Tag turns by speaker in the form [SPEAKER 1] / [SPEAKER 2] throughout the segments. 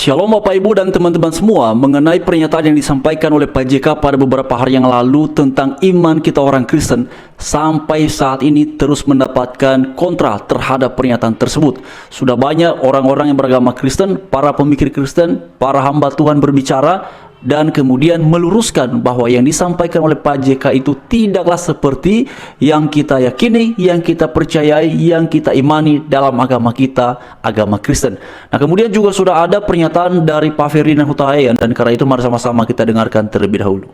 [SPEAKER 1] Shalom Bapak Ibu dan teman-teman semua. Mengenai pernyataan yang disampaikan oleh Pak JK pada beberapa hari yang lalu tentang iman kita orang Kristen, sampai saat ini terus mendapatkan kontra terhadap pernyataan tersebut. Sudah banyak orang-orang yang beragama Kristen, para pemikir Kristen, para hamba Tuhan berbicara dan kemudian meluruskan bahwa yang disampaikan oleh Pak JK itu tidaklah seperti yang kita yakini, yang kita percayai, yang kita imani dalam agama kita, agama Kristen. Nah, kemudian juga sudah ada pernyataan dari Pak Ferdinand Huta Hayan, dan karena itu mari sama-sama kita dengarkan terlebih dahulu.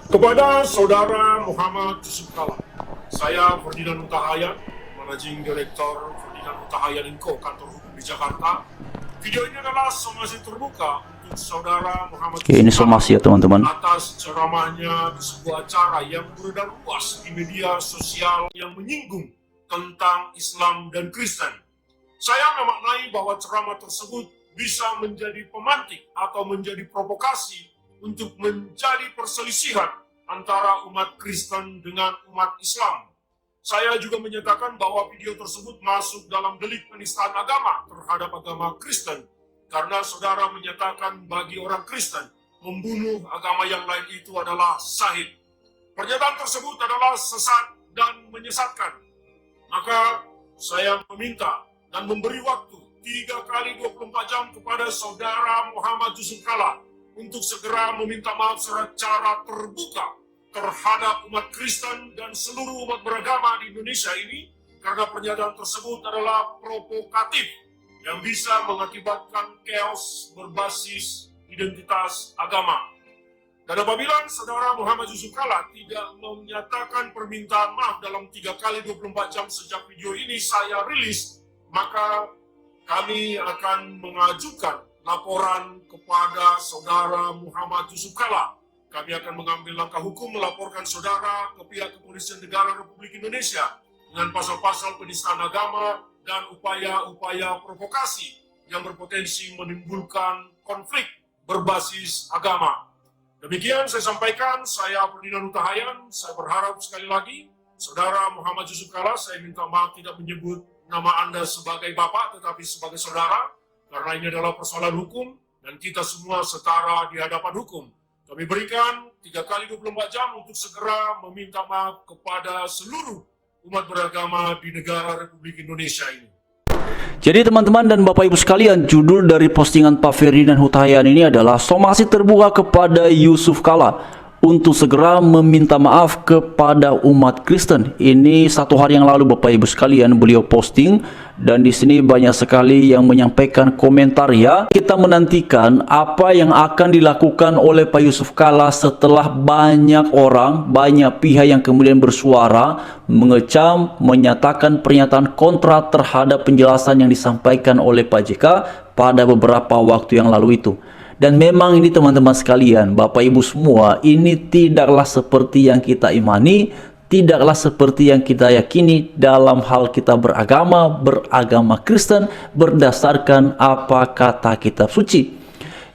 [SPEAKER 2] Kepada Saudara Muhammad Yusuf Kala, saya Ferdinand Huta Hayan, Managing Director Ferdinand Huta Hayan & Co, kantor hukum di Jakarta. Video ini adalah somasi terbuka untuk Saudara Muhammad Yusuf
[SPEAKER 1] Ini somasi ya teman-teman.
[SPEAKER 2] atas ceramahnya di sebuah acara yang beredar luas di media sosial yang menyinggung tentang Islam dan Kristen. Saya memaknai bahwa ceramah tersebut bisa menjadi pemantik atau menjadi provokasi untuk menjadi perselisihan antara umat Kristen dengan umat Islam. Saya juga menyatakan bahwa video tersebut masuk dalam delik penistaan agama terhadap agama Kristen, karena saudara menyatakan bagi orang Kristen membunuh agama yang lain itu adalah syahid. Pernyataan tersebut adalah sesat dan menyesatkan. Maka saya meminta dan memberi waktu 3 kali 24 jam kepada saudara Muhammad Yusuf Kala untuk segera meminta maaf secara terbuka terhadap umat Kristen dan seluruh umat beragama di Indonesia ini, karena pernyataan tersebut adalah provokatif yang bisa mengakibatkan chaos berbasis identitas agama. Dan apabila saudara Muhammad Yusuf Kala tidak menyatakan permintaan maaf dalam 3 kali 24 jam sejak video ini saya rilis, maka kami akan mengajukan laporan kepada saudara Muhammad Yusuf Kala. Kami akan mengambil langkah hukum melaporkan saudara ke pihak Kepolisian Negara Republik Indonesia dengan pasal-pasal penistaan agama dan upaya-upaya provokasi yang berpotensi menimbulkan konflik berbasis agama. Demikian saya sampaikan, saya Ferdinand Huta Hayan. Saya berharap sekali lagi, saudara Muhammad Yusuf Kala, saya minta maaf tidak menyebut nama Anda sebagai Bapak, tetapi sebagai saudara, karena ini adalah persoalan hukum dan kita semua setara di hadapan hukum. Kami berikan 3 kali 24 jam untuk segera meminta maaf kepada seluruh umat beragama di negara Republik Indonesia ini.
[SPEAKER 1] Jadi teman-teman dan Bapak Ibu sekalian, judul dari postingan Pak Ferdinand Huta Hayan ini adalah somasi terbuka kepada Yusuf Kala untuk segera meminta maaf kepada umat Kristen. Ini 1 hari yang lalu Bapak Ibu sekalian beliau posting, dan di sini banyak sekali yang menyampaikan komentar ya. Kita menantikan apa yang akan dilakukan oleh Pak Yusuf Kala setelah banyak orang, banyak pihak yang kemudian bersuara, mengecam, menyatakan pernyataan kontra terhadap penjelasan yang disampaikan oleh Pak JK pada beberapa waktu yang lalu itu. Dan memang ini teman-teman sekalian, Bapak Ibu semua, ini tidaklah seperti yang kita imani, tidaklah seperti yang kita yakini dalam hal kita beragama Kristen berdasarkan apa kata kitab suci.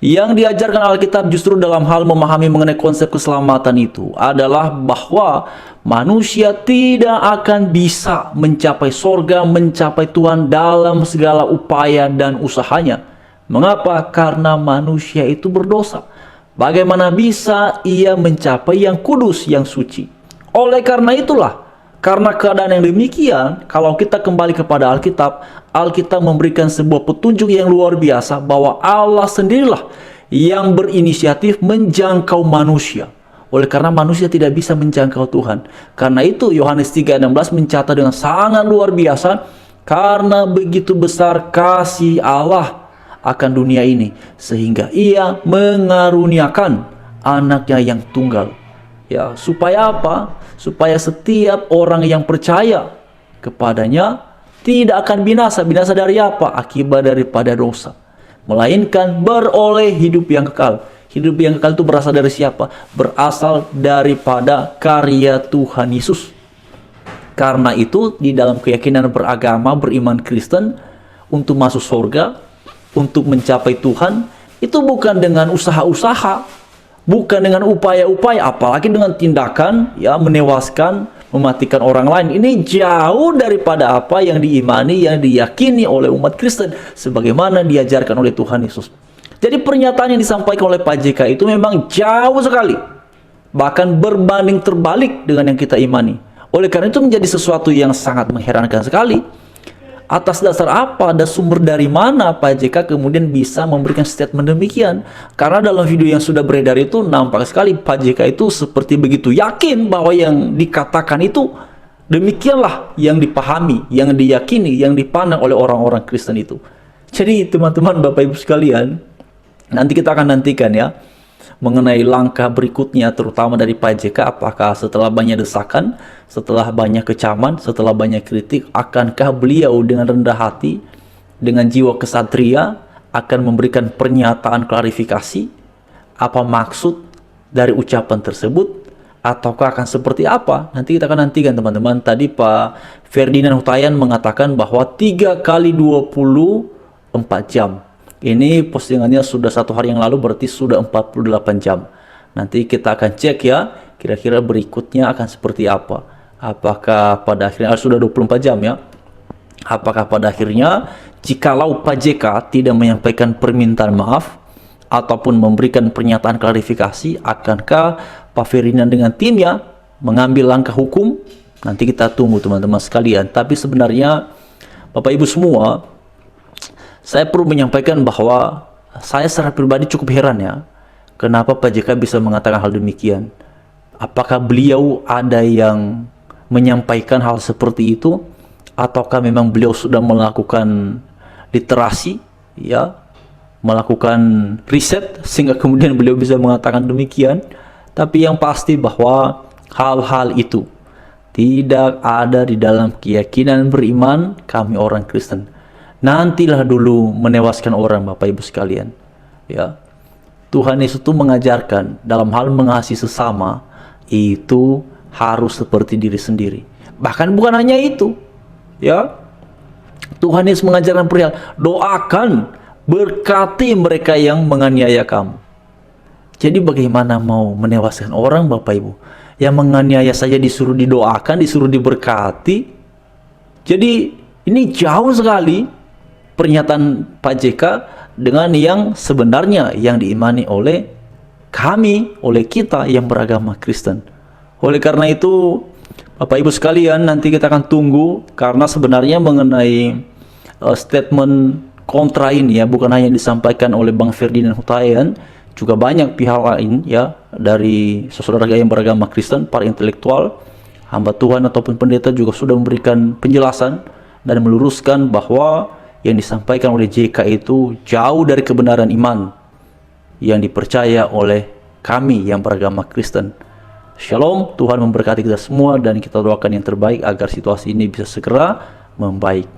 [SPEAKER 1] Yang diajarkan Alkitab justru dalam hal memahami mengenai konsep keselamatan itu adalah bahwa manusia tidak akan bisa mencapai sorga, mencapai Tuhan dalam segala upaya dan usahanya. Mengapa? Karena manusia itu berdosa. Bagaimana bisa ia mencapai yang kudus, yang suci? Oleh karena itulah, karena keadaan yang demikian, kalau kita kembali kepada Alkitab, Alkitab memberikan sebuah petunjuk yang luar biasa bahwa Allah sendirilah yang berinisiatif menjangkau manusia. Oleh karena manusia tidak bisa menjangkau Tuhan. Karena itu Yohanes 3:16 mencatat dengan sangat luar biasa, karena begitu besar kasih Allah akan dunia ini, sehingga ia mengaruniakan anaknya yang tunggal. Ya, supaya apa? Supaya setiap orang yang percaya kepadanya tidak akan binasa. Binasa dari apa? Akibat daripada dosa. Melainkan beroleh hidup yang kekal. Hidup yang kekal itu berasal dari siapa? Berasal daripada karya Tuhan Yesus. Karena itu di dalam keyakinan beragama, beriman Kristen, untuk masuk surga, untuk mencapai Tuhan, itu bukan dengan usaha-usaha, bukan dengan upaya-upaya, apalagi dengan tindakan ya menewaskan, mematikan orang lain. Ini jauh daripada apa yang diimani, yang diyakini oleh umat Kristen, sebagaimana diajarkan oleh Tuhan Yesus. Jadi pernyataan yang disampaikan oleh Pak JK itu memang jauh sekali, bahkan berbanding terbalik dengan yang kita imani. Oleh karena itu menjadi sesuatu yang sangat mengherankan sekali. Atas dasar apa, ada sumber dari mana Pak JK kemudian bisa memberikan statement demikian? Karena dalam video yang sudah beredar itu nampak sekali Pak JK itu seperti begitu yakin bahwa yang dikatakan itu demikianlah yang dipahami, yang diyakini, yang dipandang oleh orang-orang Kristen itu. Jadi teman-teman, Bapak Ibu sekalian, nanti kita akan nantikan ya mengenai langkah berikutnya, terutama dari Pak JK. Apakah setelah banyak desakan, setelah banyak kecaman, setelah banyak kritik, akankah beliau dengan rendah hati, dengan jiwa kesatria akan memberikan pernyataan klarifikasi apa maksud dari ucapan tersebut, ataukah akan seperti apa? Nanti kita akan nantikan teman-teman. Tadi Pak Ferdinand Huthaian mengatakan bahwa 3 kali 24 jam. Ini postingannya sudah 1 hari yang lalu, berarti sudah 48 jam. Nanti kita akan cek ya, kira-kira berikutnya akan seperti apa. Apakah pada akhirnya sudah 24 jam ya? Apakah pada akhirnya jikalau Pak JK tidak menyampaikan permintaan maaf ataupun memberikan pernyataan klarifikasi, akankah Pak Ferdinand dengan timnya mengambil langkah hukum? Nanti kita tunggu teman-teman sekalian. Tapi sebenarnya Bapak Ibu semua, saya perlu menyampaikan bahwa saya secara pribadi cukup heran ya, kenapa Pak JK bisa mengatakan hal demikian. Apakah beliau ada yang menyampaikan hal seperti itu, ataukah memang beliau sudah melakukan literasi ya, melakukan riset sehingga kemudian beliau bisa mengatakan demikian. Tapi yang pasti bahwa hal-hal itu tidak ada di dalam keyakinan beriman kami orang Kristen. Nantilah dulu menewaskan orang, Bapak Ibu sekalian. Ya, Tuhan Yesus itu mengajarkan dalam hal mengasihi sesama itu harus seperti diri sendiri. Bahkan bukan hanya itu, ya. Tuhan Yesus mengajarkan perihal doakan, berkati mereka yang menganiaya kamu. Jadi bagaimana mau menewaskan orang, Bapak Ibu? Yang menganiaya saja disuruh didoakan, disuruh diberkati. Jadi ini jauh sekali pernyataan Pak JK dengan yang sebenarnya yang diimani oleh kami, oleh kita yang beragama Kristen. Oleh karena itu Bapak Ibu sekalian, nanti kita akan tunggu, karena sebenarnya mengenai statement kontra ini ya, bukan hanya disampaikan oleh Bang Ferdinand Huthaian, juga banyak pihak lain ya, dari saudara yang beragama Kristen, para intelektual, hamba Tuhan ataupun pendeta juga sudah memberikan penjelasan dan meluruskan bahwa yang disampaikan oleh JK itu jauh dari kebenaran iman yang dipercaya oleh kami yang beragama Kristen. Shalom, Tuhan memberkati kita semua dan kita doakan yang terbaik agar situasi ini bisa segera membaik.